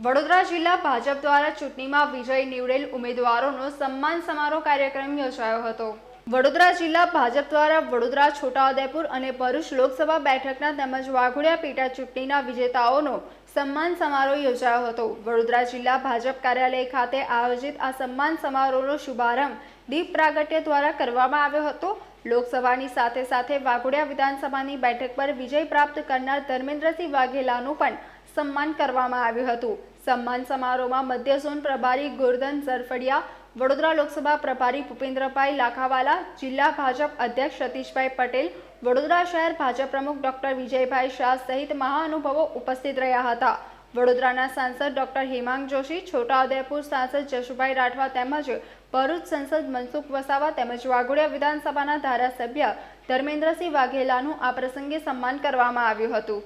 વડોદરા જિલ્લા ભાજપ દ્વારા ચૂંટણીમાં વિજય નીવડેલ ઉમેદવારોનો સન્માન સમારોહ કાર્યક્રમ યોજાયો હતો। વડોદરા જિલ્લા ભાજપ દ્વારા વડોદરા, છોટાઉદેપુર અને ભરૂચ લોકસભા બેઠકના તેમજ વાઘોડિયા પેટા ચૂંટણીના વિજેતાઓનો સન્માન સમારોહ યોજાયો હતો। વડોદરા જિલ્લા ભાજપ કાર્યાલય ખાતે આયોજિત આ સન્માન સમારોહનો શુભારંભ દીપ પ્રાગટ્ય દ્વારા કરવામાં આવ્યો હતો। લોકસભાની સાથે સાથે વાઘોડિયા વિધાનસભાની બેઠક પર વિજય પ્રાપ્ત કરનાર ધર્મેન્દ્રસિંહ વાઘેલાનું પણ સન્માન કરવામાં આવ્યું હતું। સન્માન સમારોહમાં મધ્ય ઝોન પ્રભારી ગોરધન ઝરફડિયા, વડોદરા લોકસભા પ્રભારી ભૂપેન્દ્રભાઈ લાખાવાલા, જિલ્લા ભાજપ અધ્યક્ષ સતીશભાઈ પટેલ, વડોદરા શહેર ભાજપ પ્રમુખ ડોક્ટર વિજયભાઈ શાહ સહિત મહાનુભાવો ઉપસ્થિત રહ્યા હતા। વડોદરાના સાંસદ ડોક્ટર હેમાંગ જોશી, છોટાઉદેપુર સાંસદ જશુભાઈ રાઠવા તેમજ ભરૂચ સંસદ મનસુખ વસાવા તેમજ વાઘોડિયા વિધાનસભાના ધારાસભ્ય ધર્મેન્દ્રસિંહ વાઘેલાનું આ પ્રસંગે સન્માન કરવામાં આવ્યું હતું।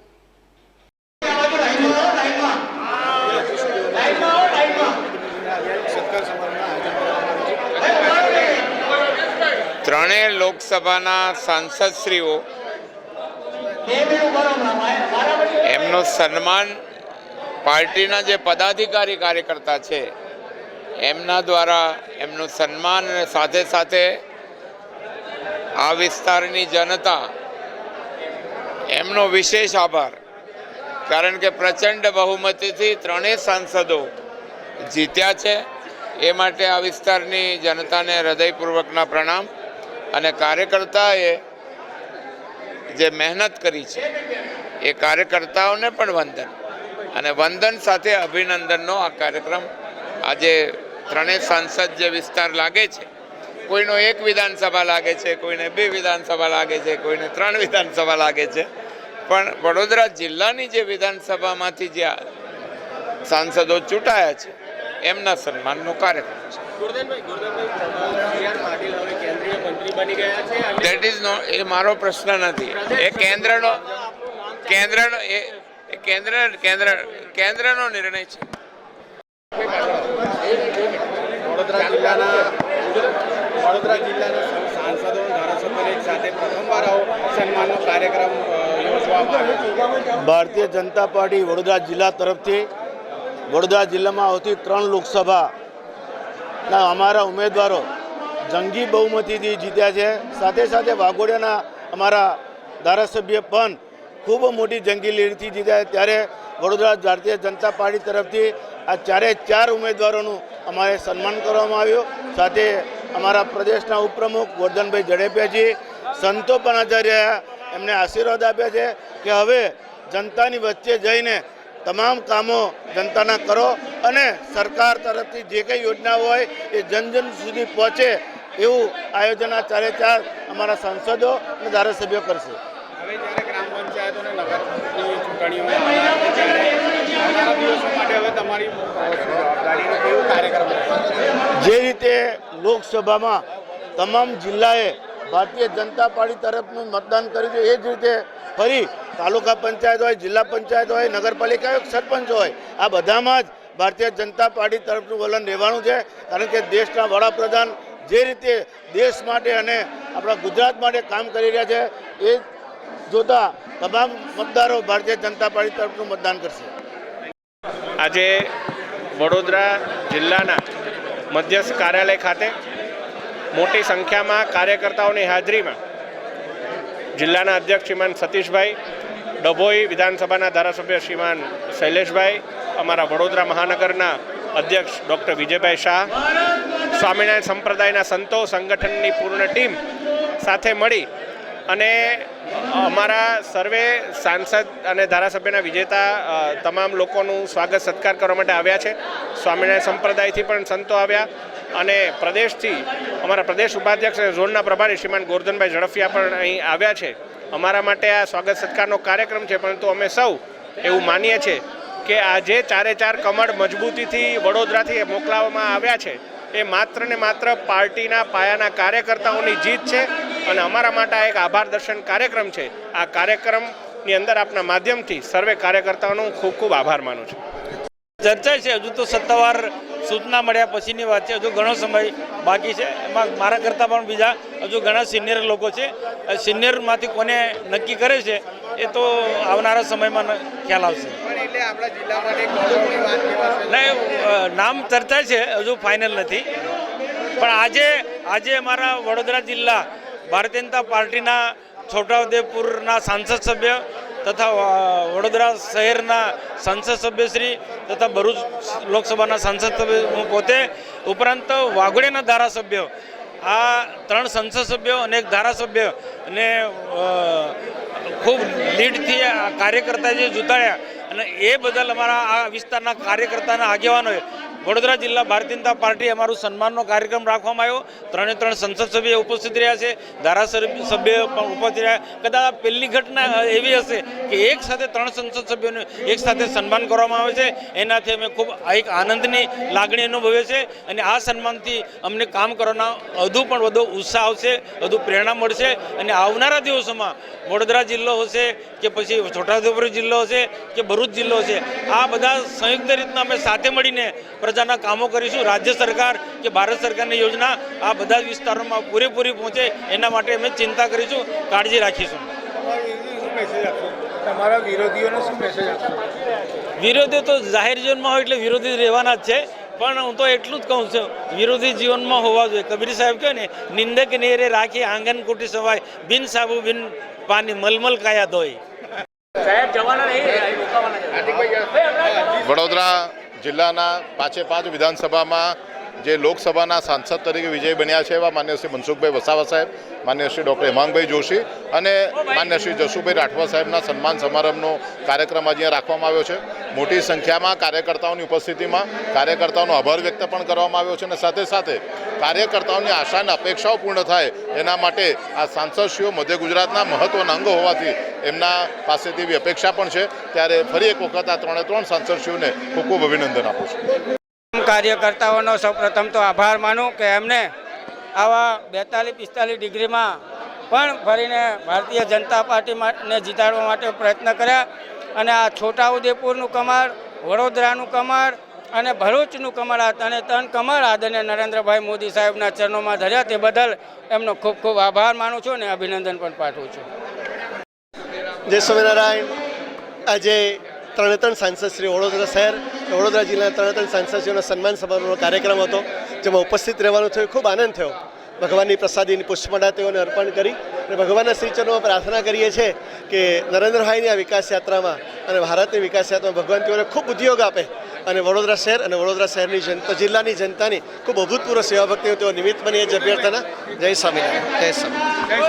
ત્રણેય લોકસભાના સાંસદશ્રીઓ એમનું સન્માન પાર્ટીના જે પદાધિકારી કાર્યકર્તા છે એમના દ્વારા એમનું સન્માન અને સાથે સાથે આ વિસ્તારની જનતા એમનો વિશેષ આભાર, કારણ કે પ્રચંડ બહુમતીથી ત્રણેય સાંસદો જીત્યા છે। એ માટે આ વિસ્તારની જનતાને હૃદયપૂર્વકના પ્રણામ અને કાર્યકર્તાએ જે મહેનત કરી છે એ કાર્યકર્તાઓને પણ વંદન અને વંદન સાથે અભિનંદનનો આ કાર્યક્રમ આજે ત્રણેય સાંસદ જે વિસ્તાર લાગે છે, કોઈનો એક વિધાનસભા લાગે છે, કોઈને બે વિધાનસભા લાગે છે, કોઈને ત્રણ વિધાનસભા લાગે છે, પણ વડોદરા જિલ્લાની જે વિધાનસભામાંથી જે સાંસદો ચૂંટાયા છે એમના સન્માનનો કાર્યક્રમ છે। દેટ ઇઝ નો, એ મારો પ્રશ્ન નથી, એ કેન્દ્રનો નિર્ણય છે। વડોદરા જિલ્લાના સાંસદો ધારાસભ્યોની સાથે પ્રથમવાર આવો સન્માનનો કાર્યક્રમ યોજવામાં આવ્યો। ભારતીય જનતા પાર્ટી વડોદરા જિલ્લા તરફથી વડોદરા જિલ્લામાં આવતી 3 લોકસભાના અમારા ઉમેદવારો જંગી બહુમતીથી જીત્યા છે। સાથે સાથે વાઘોડિયાના અમારા ધારાસભ્ય પણ ખૂબ મોટી જંગી લીડથી જીત્યા। ત્યારે વડોદરા ભારતીય જનતા પાર્ટી તરફથી આ 4 ઉમેદવારોનું અમારે સન્માન કરવામાં આવ્યું। સાથે અમારા પ્રદેશના ઉપપ્રમુખ ગોરધનભાઈ ઝડેપિયાજી, સંતો પણ હાજર રહ્યા, એમને આશીર્વાદ આપ્યા છે કે હવે જનતાની વચ્ચે જઈને તમામ કામો જનતાના કરો અને સરકાર તરફથી જે કંઈ યોજના હોય એ જન સુધી પહોંચે એવું આયોજન આ 4 અમારા સાંસદો અને ધારાસભ્યો કરશે। હવે જ્યારે ગ્રામ પંચાયતો અને નગરની ચૂંટણીઓ માટે હવે તમારી જવાબદારીનો કેવો કાર્યક્રમ જે રીતે લોકસભામાં તમામ જિલ્લાએ ભારતીય જનતા પાર્ટી તરફનું મતદાન કર્યું છે, એ જ રીતે ફરી તાલુકા પંચાયત હોય, જિલ્લા પંચાયત હોય, નગરપાલિકા હોય, સરપંચ હોય, આ બધામાં જ ભારતીય જનતા પાર્ટી તરફનું વલણ રહેવાનું છે। કારણ કે દેશના વડાપ્રધાન જે રીતે દેશ માટે અને આપણા ગુજરાત માટે કામ કરી રહ્યા છે એ જોતા તમામ મતદારો ભારતીય જનતા પાર્ટી તરફનું મતદાન કરશે। આજે વડોદરા જિલ્લાના મધ્યસ્થ કાર્યાલય ખાતે મોટી સંખ્યામાં કાર્યકર્તાઓની હાજરીમાં જિલ્લાના અધ્યક્ષ શ્રીમાન સતીશભાઈ, ડભોઈ વિધાનસભાના ધારાસભ્ય શ્રીમાન શૈલેષભાઈ, અમારા વડોદરા મહાનગરના અધ્યક્ષ ડૉક્ટર વિજયભાઈ શાહ, સ્વામિનારાયણ સંપ્રદાયના સંતો સંગઠનની પૂર્ણ ટીમ સાથે મળી અને અમારા સર્વે સાંસદ અને ધારાસભ્યના વિજેતા તમામ લોકોનું સ્વાગત સત્કાર કરવા માટે આવ્યા છે। સ્વામિનારાયણ સંપ્રદાયથી પણ સંતો આવ્યા અને પ્રદેશથી અમારા પ્રદેશ ઉપાધ્યક્ષ અને ઝોનના પ્રભારી શ્રીમાન ગોરધનભાઈ ઝડફિયા પણ અહીં આવ્યા છે। અમારા માટે આ સ્વાગત સત્કારનો કાર્યક્રમ છે, પરંતુ અમે સૌ એવું માનીએ છીએ કે આ જે 4 કમળ મજબૂતીથી વડોદરાથી મોકલાવવામાં આવ્યા છે એ માત્ર ને માત્ર પાર્ટીના પાયાના કાર્યકર્તાઓની જીત છે અને અમારા માટે આ એક આભાર દર્શન કાર્યક્રમ છે। આ કાર્યક્રમની અંદર આપના માધ્યમથી સર્વે કાર્યકર્તાઓનો ખૂબ ખૂબ આભાર માનું છું। ચર્ચા છે, હજુ તો સત્તાવાર સૂચના મળ્યા પછીની વાત છે. હજુ ઘણો સમય બાકી છે. એમાં મારા કરતાં પણ બીજા હજુ ઘણા સિનિયર લોકો છે. સિનિયરમાંથી કોને નક્કી કરે છે એ તો આવનારા સમયમાં ખ્યાલ આવશે. નહીં, નામ ચર્ચા છે, હજુ ફાઇનલ નથી. પણ આજે અમારા વડોદરા જિલ્લા ભારતીય જનતા પાર્ટીના છોટાઉદેપુરના સાંસદ સભ્ય તથા વડોદરા શહેરના સંસદ સભ્યશ્રી તથા ભરૂચ લોકસભાના સાંસદ સભ્ય હું પોતે ઉપરાંત વાઘોડિયાના ધારાસભ્યો, આ 3 સંસદ સભ્યો અને 1 ધારાસભ્ય અને ખૂબ લીડથી કાર્યકર્તા જે જુતાડ્યા અને એ બદલ અમારા આ વિસ્તારના કાર્યકર્તાના આગેવાનોએ વડોદરા જિલ્લા ભારતીય જનતા પાર્ટી અમારું સન્માનનો કાર્યક્રમ રાખવામાં આવ્યો. 3 સંસદ સભ્ય ઉપસ્થિત રહ્યા છે, ધારાસભ્ય પણ ઉપસ્થિત રહ્યા. કદાચ પહેલી ઘટના એવી હશે કે એક સાથે 3 સંસદ સભ્યોને એક સાથે સન્માન કરવામાં આવે છે. એનાથી અમે ખૂબ એક આનંદની લાગણી અનુભવીએ છીએ અને આ સન્માનથી અમને કામ કરવાનો વધુ ઉત્સાહ આવશે, વધુ પ્રેરણા મળશે અને આવનારા દિવસોમાં વડોદરા જિલ્લો હશે કે પછી છોટાઉદેપુર જિલ્લો હશે કે ભરૂચ જિલ્લો હશે, આ બધા સંયુક્ત રીતના અમે સાથે મળીને પ્રજાના કામો કરીશું. રાજ્ય સરકાર કે ભારત સરકારની યોજના આ બધા જ વિસ્તારોમાં પૂરેપૂરી પહોંચે એના માટે અમે ચિંતા કરીશું, કાળજી રાખીશું. તમારા વિરોધીઓને શું મેસેજ આપશો? વિરોધીઓ તો જાહેર જીવનમાં હોય એટલે વિરોધી રહેવાના જ છે. પણ હું તો એટલું જ કહું છું, વિરોધી જીવનમાં હોવા જોઈએ. કબીર સાહેબ કહે ને, નિંદક નેરે રાખી આંગન કુટી સવાય, બિન સાબુ બિન પાણી મલમલ કાયા ધોઈ. વડોદરા જિલ્લાના 5 વિધાનસભામાં જે લોકસભાના સાંસદ તરીકે વિજય બન્યા છે એવા માન્ય શ્રી મનસુખભાઈ વસાવા સાહેબ, માન્ય શ્રી ડૉક્ટર હેમાંગભાઈ જોશી અને માન્ય શ્રી જશુભાઈ રાઠવા સાહેબના સન્માન સમારંભનો કાર્યક્રમ આજે રાખવામાં આવ્યો છે. મોટી સંખ્યામાં કાર્યકર્તાઓની ઉપસ્થિતિમાં કાર્યકર્તાઓનો આભાર વ્યક્ત પણ કરવામાં આવ્યો છે અને સાથે સાથે કાર્યકર્તાઓની આશા અને અપેક્ષાઓ પૂર્ણ થાય એના માટે આ સાંસદશ્રીઓ મધ્ય ગુજરાતના મહત્ત્વના અંગ હોવાથી એમના પાસેથી એવી અપેક્ષા પણ છે. ત્યારે ફરી એક વખત આ 3 સાંસદશ્રીઓને ખૂબ ખૂબ અભિનંદન આપું છું. કાર્યકર્તાઓનો સૌપ્રથમ તો આભાર માનું કે એમને આવા 42-45 ડિગ્રીમાં પણ ફરીને ભારતીય જનતા પાર્ટીને જીતાડવા માટે પ્રયત્ન કર્યા અને આ છોટાઉદેપુરનું કમળ, વડોદરાનું કમળ અને ભરૂચનું કમળ, આ 3 કમળ આદરણીય નરેન્દ્રભાઈ મોદી સાહેબના ચરણોમાં ધર્યા. તે બદલ એમનો ખૂબ ખૂબ આભાર માનું છું અને અભિનંદન પણ પાઠવું છું. જય સ્વામિનારાયણ. આજે 3 સાંસદશ્રી વડોદરા શહેર, વડોદરા જિલ્લાના 3 સાંસદશ્રીઓનો સન્માન સમારોહનો કાર્યક્રમ હતો, જેમાં ઉપસ્થિત રહેવાનું થયું. ખૂબ આનંદ થયો. ભગવાનની પ્રસાદીની પુષ્પમાળા તેઓને અર્પણ કરી અને ભગવાનના શ્રીચરણોમાં પ્રાર્થના કરીએ છીએ કે નરેન્દ્રભાઈની આ વિકાસ યાત્રામાં અને ભારતની વિકાસ યાત્રામાં ભગવાન તેઓને ખૂબ ઉદ્યોગ આપે અને વડોદરા શહેર અને વડોદરા શહેરની જિલ્લાની જનતાની ખૂબ અભૂતપૂર્વ સેવા ભક્તિઓ તેઓ નિમિત્ત બની એ જ અભ્યર્થના. જય સ્વામિનારાયણ. જય સ્વામિનારાયણ.